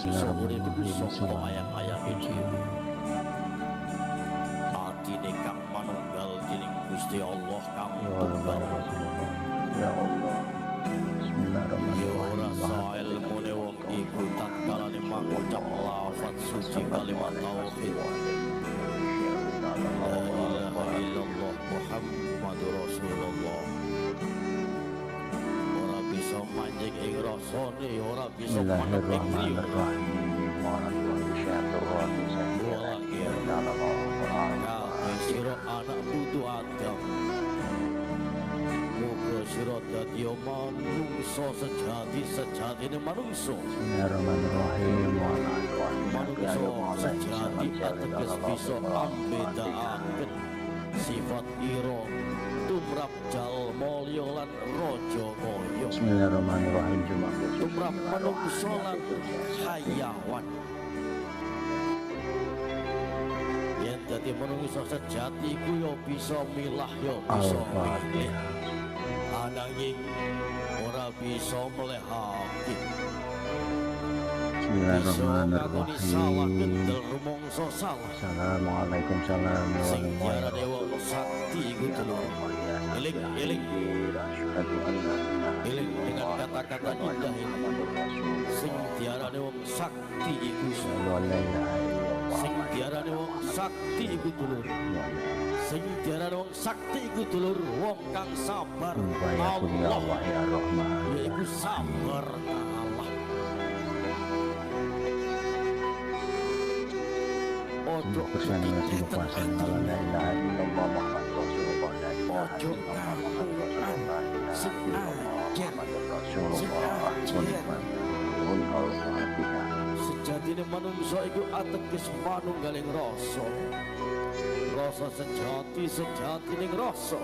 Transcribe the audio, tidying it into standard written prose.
bisa urip iku saka ayat-ayat iki. Atine kang manunggal dening Gusti Allah kang tunggal. Ya Allah. Ya ora sae ilmune wong iku tatkalane mangucap lafaz suci kalimat tauhid. La ilaha illallah Muhammadur Rasulullah. Ora bisa manjing ing rasane, ora bisa manut ing riyo. Kabeh sira anak putu Adam. Muga sira dadi manungsa sejati-sejatine manungsa. Bismillahirrahmanirrahim. Manungsa sejati ateges bisa ambedakaken sifat ira tumrap jalma liya lan raja kaya. Bismillahirrahmanirrahim. Tumrap manungsa lan hayawan. Yen dadi manungsa sejati ku ya bisa milah ya bisa milih. Ananging ora bisa melehake. Bismillahirrahmanirrahim. Assalamualaikum warahmatullahi wabarakatuh. Eling dengan kata-kata indah ini. Sing diarani wong sakti iku sing diarani wong sakti iku dulur. Sing diarani wong sakti iku dulur wong kang sabar. Allah ya Rahman. Yaiku sabar Allah. Ojo Bersama dengan kuasa Allah la ilaha illallah Muhammad Rasulullah la ilaha ojo illallah sejatine manungsa iku ateges manunggaling rasa. Rasa sejati ning rasa.